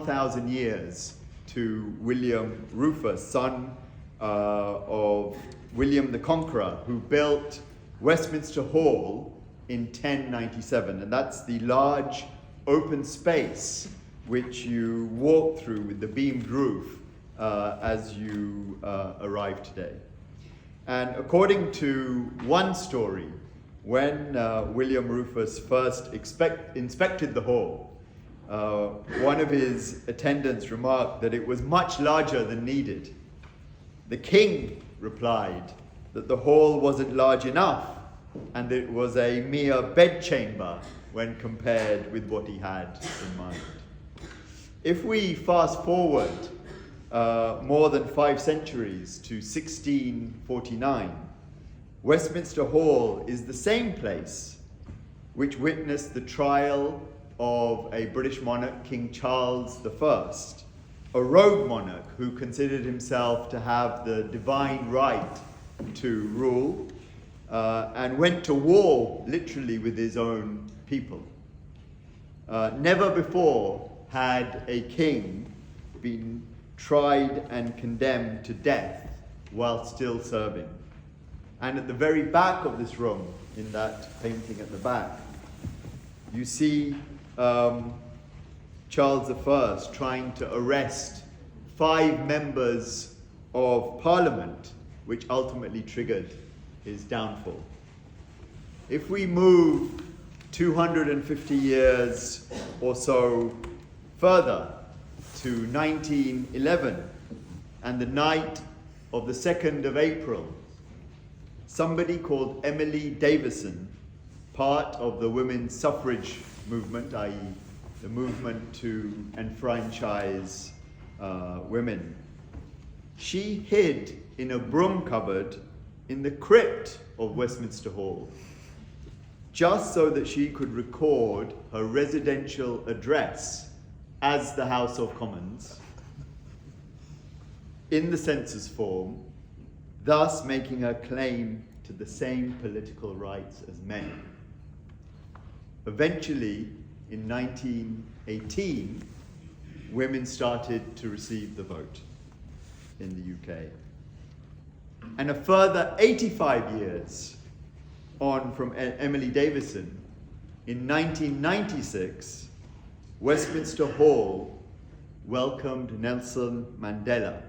1,000 years to William Rufus, son of William the Conqueror, who built Westminster Hall in 1097. And that's the large open space which you walk through with the beamed roof as you arrive today. And according to one story, when William Rufus first inspected the hall, one of his attendants remarked that it was much larger than needed. The king replied that the hall wasn't large enough and that it was a mere bedchamber when compared with what he had in mind. If we fast forward more than 5 centuries to 1649, Westminster Hall is the same place which witnessed the trial of a British monarch, King Charles I, a rogue monarch who considered himself to have the divine right to rule and went to war literally with his own people. Never before had a king been tried and condemned to death while still serving. And at the very back of this room, in that painting at the back, you see Charles I trying to arrest 5 members of Parliament, which ultimately triggered his downfall. If we move 250 years or so further to 1911 and the night of the 2nd of April, somebody called Emily Davison, part of the women's suffrage movement, i.e. the movement to enfranchise women, she hid in a broom cupboard in the crypt of Westminster Hall, just so that she could record her residential address as the House of Commons in the census form, thus making her claim to the same political rights as men. Eventually, in 1918, women started to receive the vote in the UK. And a further 85 years on from Emily Davison, in 1996, Westminster Hall welcomed Nelson Mandela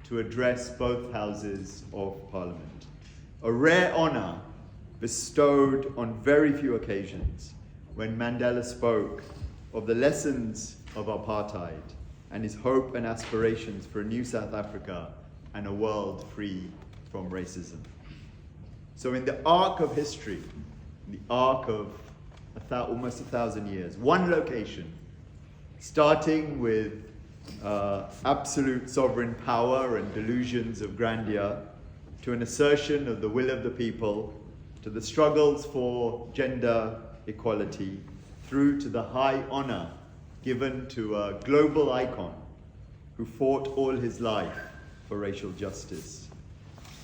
to address both houses of Parliament, a rare honour bestowed on very few occasions, when Mandela spoke of the lessons of apartheid and his hope and aspirations for a new South Africa and a world free from racism. So in the arc of history, the arc of almost 1,000 years, one location, starting with absolute sovereign power and delusions of grandeur, to an assertion of the will of the people, to the struggles for gender equality, through to the high honor given to a global icon who fought all his life for racial justice.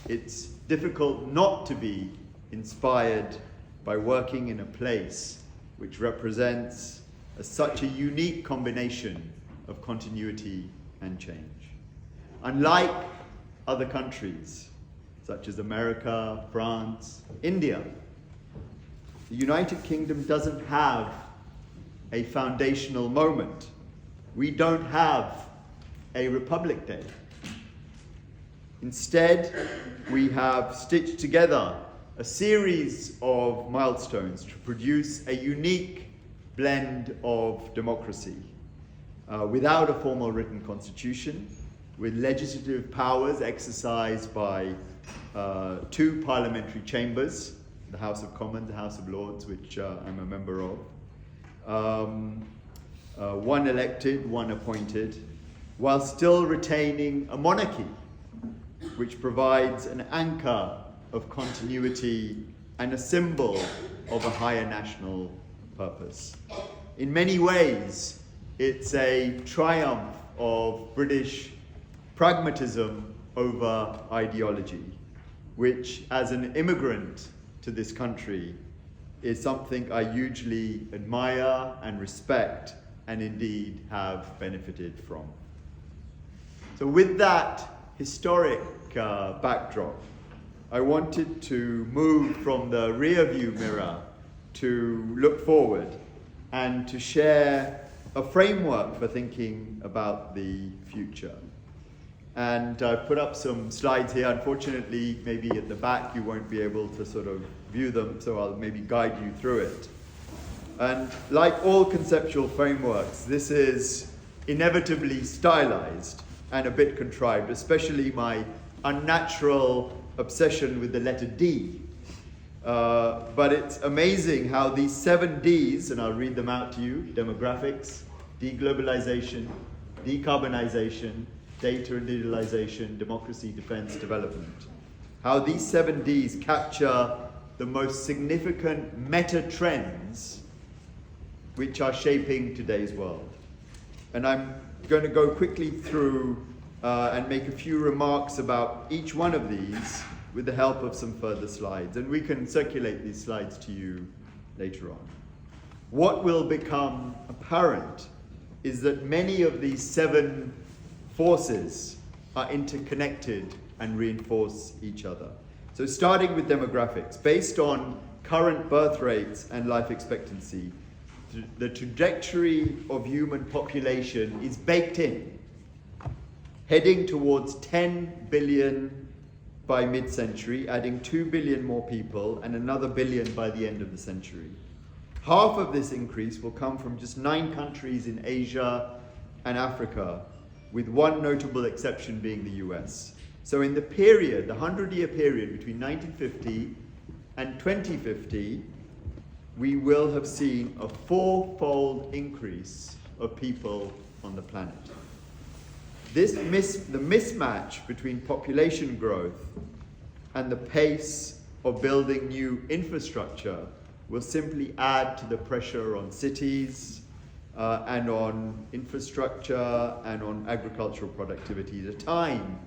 It's difficult not to be inspired by working in a place which represents such a unique combination of continuity and change. Unlike other countries, such as America, France, India, the United Kingdom doesn't have a foundational moment. We don't have a Republic Day. Instead, we have stitched together a series of milestones to produce a unique blend of democracy without a formal written constitution, with legislative powers exercised by 2 parliamentary chambers, the House of Commons, the House of Lords, which I'm a member of, 1 elected, 1 appointed, while still retaining a monarchy, which provides an anchor of continuity and a symbol of a higher national purpose. In many ways, it's a triumph of British pragmatism over ideology, which, as an immigrant to this country, is something I hugely admire and respect and indeed have benefited from. So with that historic backdrop, I wanted to move from the rear view mirror to look forward and to share a framework for thinking about the future. And I've put up some slides here. Unfortunately, maybe at the back you won't be able to sort of view them, so I'll maybe guide you through it. And like all conceptual frameworks, this is inevitably stylized and a bit contrived, especially my unnatural obsession with the letter D. But it's amazing how these 7 Ds, and I'll read them out to you: demographics, deglobalization, decarbonization, data and digitalization, democracy, defense, development. How these 7 Ds capture the most significant meta trends which are shaping today's world. And I'm going to go quickly through and make a few remarks about each one of these with the help of some further slides. And we can circulate these slides to you later on. What will become apparent is that many of these 7 forces are interconnected and reinforce each other. So starting with demographics, based on current birth rates and life expectancy, the trajectory of human population is baked in, heading towards 10 billion by mid-century, adding 2 billion more people and another billion by the end of the century. Half of this increase will come from just 9 countries in Asia and Africa, with one notable exception being the US. So in the period, the 100-year period between 1950 and 2050, we will have seen a 4-fold increase of people on the planet. The mismatch between population growth and the pace of building new infrastructure will simply add to the pressure on cities, and on infrastructure and on agricultural productivity at a time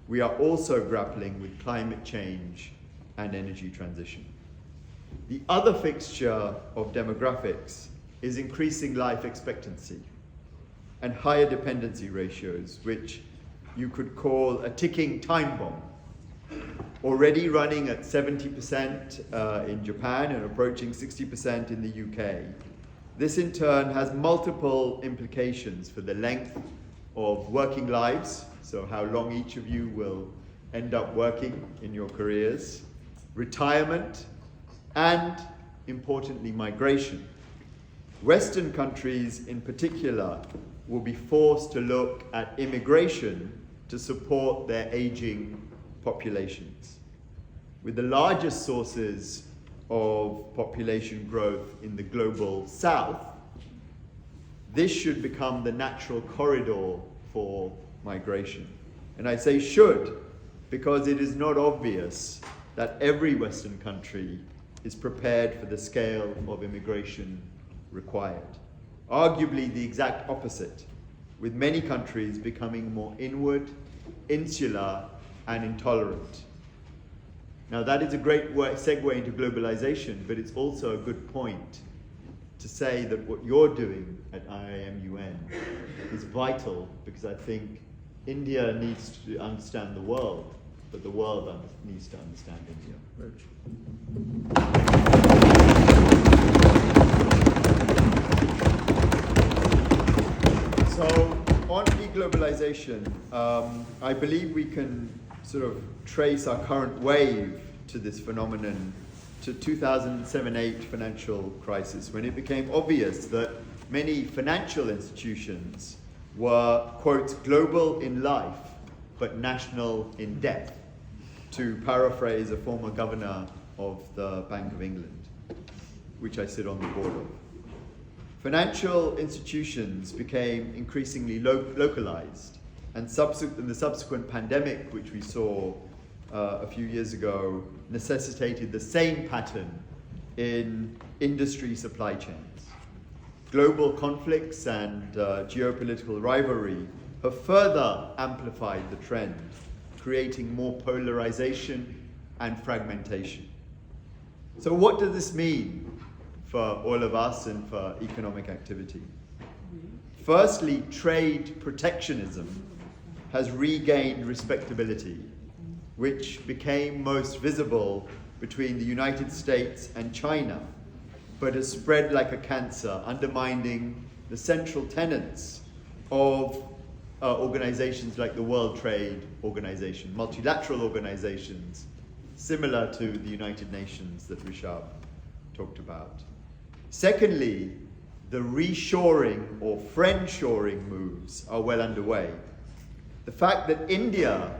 we are also grappling with climate change and energy transition. The other fixture of demographics is increasing life expectancy and higher dependency ratios, which you could call a ticking time bomb. Already running at 70% in Japan and approaching 60% in the UK. This in turn has multiple implications for the length of working lives, so how long each of you will end up working in your careers, retirement, and importantly, migration. Western countries in particular will be forced to look at immigration to support their aging populations. With the largest sources of population growth in the global south, this should become the natural corridor for migration. And I say should, because it is not obvious that every Western country is prepared for the scale of immigration required. Arguably the exact opposite, with many countries becoming more inward, insular, and intolerant. Now that is a great segue into globalization, but it's also a good point to say that what you're doing at I.I.M.U.N. is vital, because I think India needs to understand the world, but the world needs to understand India. So on deglobalization, I believe we can sort of trace our current wave to this phenomenon to 2007-8 financial crisis, when it became obvious that many financial institutions were, quote, global in life, but national in depth, to paraphrase a former governor of the Bank of England, which I sit on the board of. Financial institutions became increasingly localized, and the subsequent pandemic, which we saw a few years ago, necessitated the same pattern in industry supply chains. Global conflicts and geopolitical rivalry have further amplified the trend, creating more polarization and fragmentation. So what does this mean for all of us and for economic activity? Firstly, trade protectionism has regained respectability, which became most visible between the United States and China, but has spread like a cancer, undermining the central tenets of organizations like the World Trade Organization, multilateral organizations similar to the United Nations that Rishab talked about. Secondly, the reshoring or friendshoring moves are well underway. The fact that India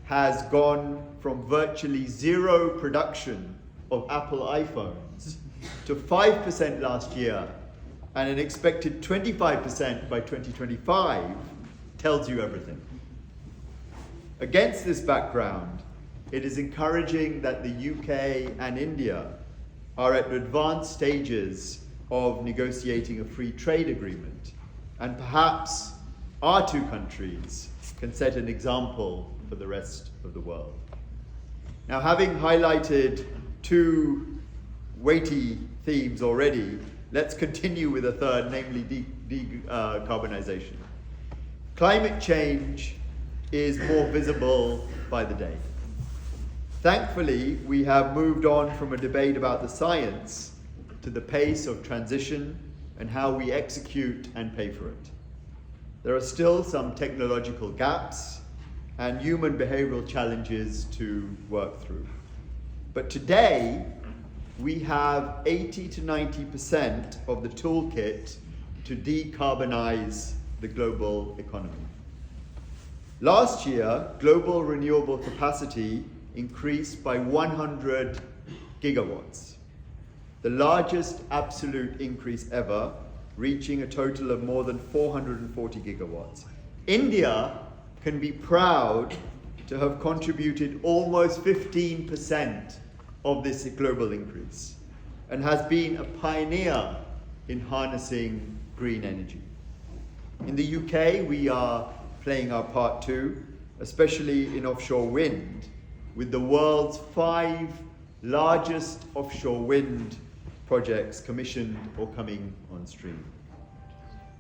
has gone from virtually zero production of Apple iPhones to 5% last year and an expected 25% by 2025 tells you everything. Against this background, it is encouraging that the UK and India are at advanced stages of negotiating a free trade agreement, and perhaps our two countries can set an example for the rest of the world. Now, having highlighted two weighty themes already, let's continue with a third, namely decarbonization. Climate change is more visible by the day. Thankfully, we have moved on from a debate about the science to the pace of transition and how we execute and pay for it. There are still some technological gaps and human behavioral challenges to work through. But today, we have 80 to 90% of the toolkit to decarbonize the global economy. Last year, global renewable capacity increased by 100 gigawatts, the largest absolute increase ever, reaching a total of more than 440 gigawatts. India can be proud to have contributed almost 15% of this global increase and has been a pioneer in harnessing green energy. In the UK, we are playing our part too, especially in offshore wind, with the world's 5 largest offshore wind projects commissioned or coming on stream.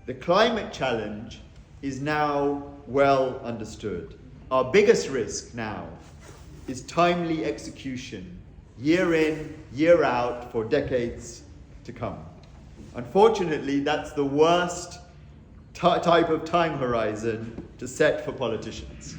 The climate challenge is now well understood. Our biggest risk now is timely execution, year in, year out, for decades to come. Unfortunately, that's the worst type of time horizon to set for politicians,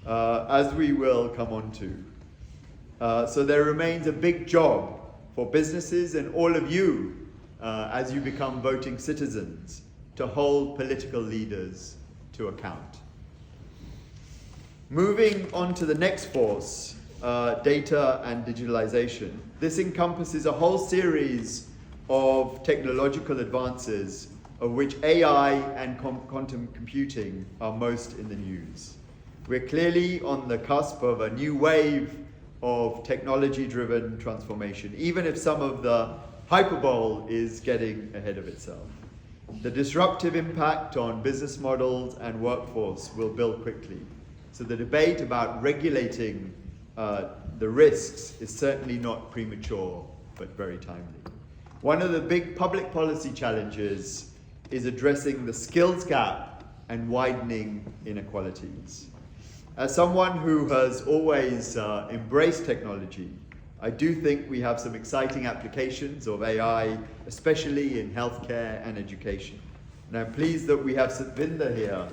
as we will come on to. So there remains a big job for businesses and all of you as you become voting citizens to hold political leaders to account. Moving on to the next force, data and digitalization. This encompasses a whole series of technological advances, of which AI and quantum computing are most in the news. We're clearly on the cusp of a new wave of technology-driven transformation, even if some of the hyperbole is getting ahead of itself. The disruptive impact on business models and workforce will build quickly. So the debate about regulating the risks is certainly not premature, but very timely. One of the big public policy challenges is addressing the skills gap and widening inequalities. As someone who has always embraced technology, I do think we have some exciting applications of AI, especially in healthcare and education. And I'm pleased that we have Satvinder here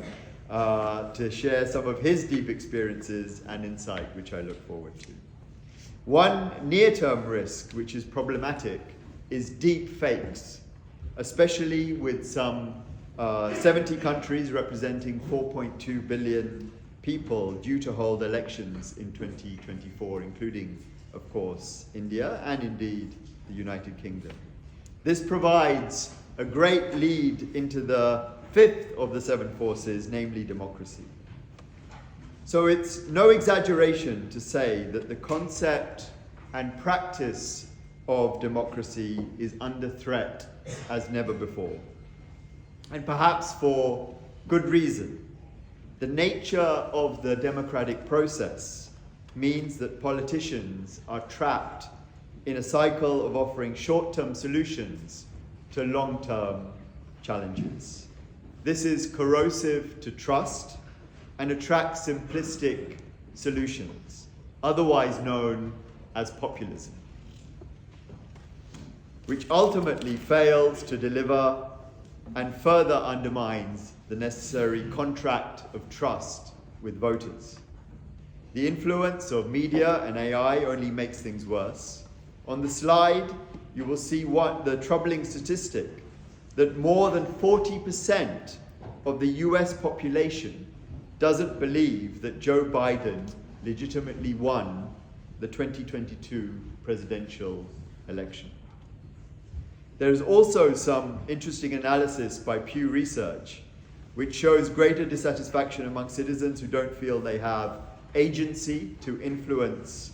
to share some of his deep experiences and insight, which I look forward to. One near-term risk, which is problematic, is deep fakes, especially with some 70 countries representing 4.2 billion people due to hold elections in 2024, including, of course, India and indeed the United Kingdom. This provides a great lead into the fifth of the 7 forces, namely democracy. So it's no exaggeration to say that the concept and practice of democracy is under threat as never before. And perhaps for good reason. The nature of the democratic process means that politicians are trapped in a cycle of offering short-term solutions to long-term challenges. This is corrosive to trust and attracts simplistic solutions, otherwise known as populism, which ultimately fails to deliver and further undermines the necessary contract of trust with voters. The influence of media and AI only makes things worse. On the slide, you will see the troubling statistic that more than 40% of the US population doesn't believe that Joe Biden legitimately won the 2022 presidential election. There's also some interesting analysis by Pew Research, which shows greater dissatisfaction among citizens who don't feel they have agency to influence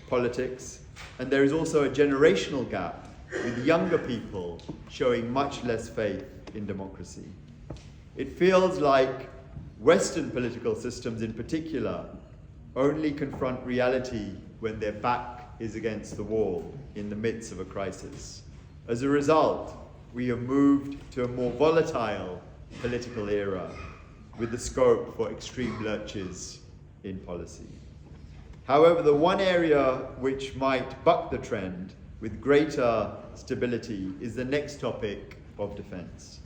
politics. And there is also a generational gap, with younger people showing much less faith in democracy. It feels like Western political systems in particular only confront reality when their back is against the wall in the midst of a crisis. As a result, we have moved to a more volatile political era with the scope for extreme lurches in policy. However, the one area which might buck the trend with greater stability is the next topic of defense.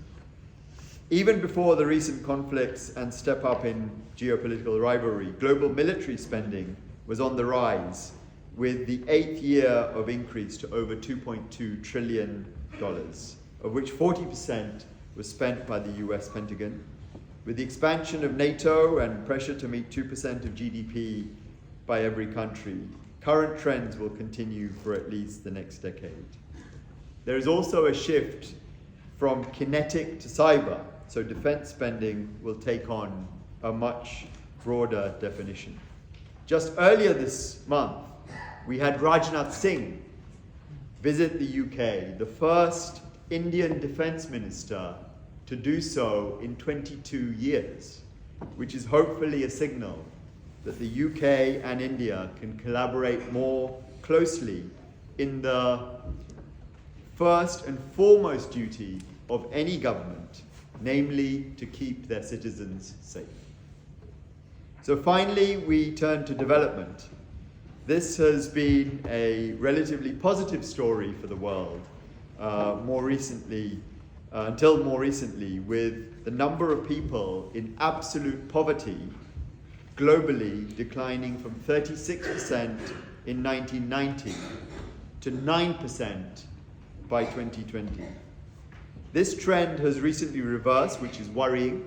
Even before the recent conflicts and step up in geopolitical rivalry, global military spending was on the rise, with the 8th year of increase to over $2.2 trillion, of which 40% was spent by the US Pentagon. With the expansion of NATO and pressure to meet 2% of GDP by every country, current trends will continue for at least the next decade. There is also a shift from kinetic to cyber, so defense spending will take on a much broader definition. Just earlier this month, we had Rajnath Singh visit the UK, the first Indian defense minister to do so in 22 years, which is hopefully a signal that the UK and India can collaborate more closely in the first and foremost duty of any government, namely to keep their citizens safe. So finally, we turn to development. This has been a relatively positive story for the world, until more recently, with the number of people in absolute poverty globally declining from 36% in 1990 to 9% by 2020. This trend has recently reversed, which is worrying,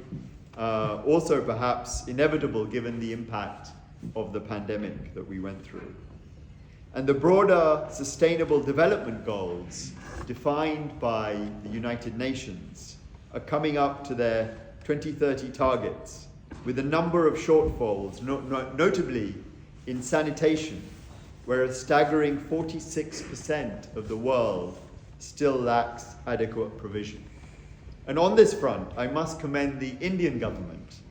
also perhaps inevitable given the impact of the pandemic that we went through. And the broader Sustainable Development Goals defined by the United Nations are coming up to their 2030 targets, with a number of shortfalls, notably in sanitation, where a staggering 46% of the world still lacks adequate provision. And on this front, I must commend the Indian government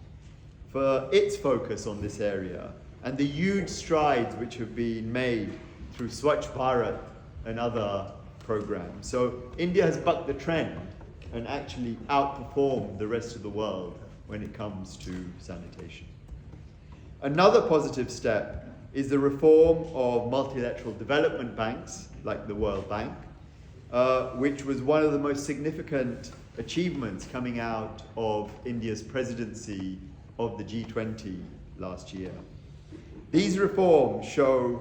for its focus on this area and the huge strides which have been made through Swachh Bharat and other programs. So India has bucked the trend and actually outperformed the rest of the world when it comes to sanitation. Another positive step is the reform of multilateral development banks, like the World Bank, which was one of the most significant achievements coming out of India's presidency of the G20 last year. These reforms should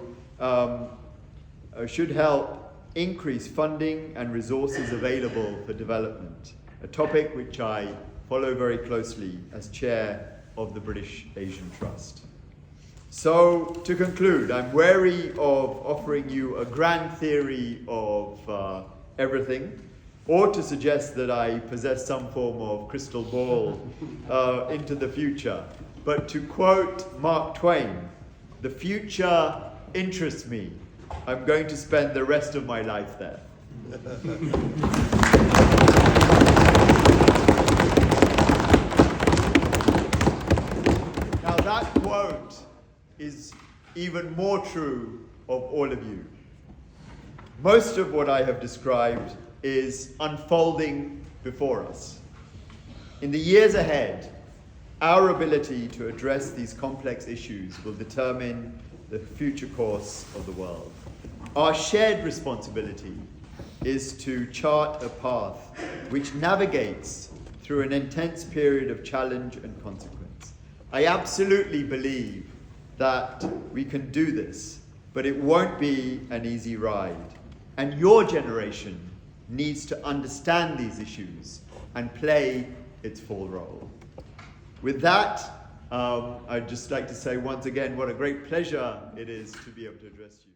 help increase funding and resources available for development, a topic which I follow very closely as chair of the British Asian Trust. So, to conclude, I'm wary of offering you a grand theory of everything, or to suggest that I possess some form of crystal ball into the future. But to quote Mark Twain, "The future interests me. I'm going to spend the rest of my life there." Now that quote is even more true of all of you. Most of what I have described is unfolding before us. In the years ahead, our ability to address these complex issues will determine the future course of the world. Our shared responsibility is to chart a path which navigates through an intense period of challenge and consequence. I absolutely believe that we can do this, but it won't be an easy ride. And your generation needs to understand these issues and play its full role. With that, I'd just like to say once again what a great pleasure it is to be able to address you.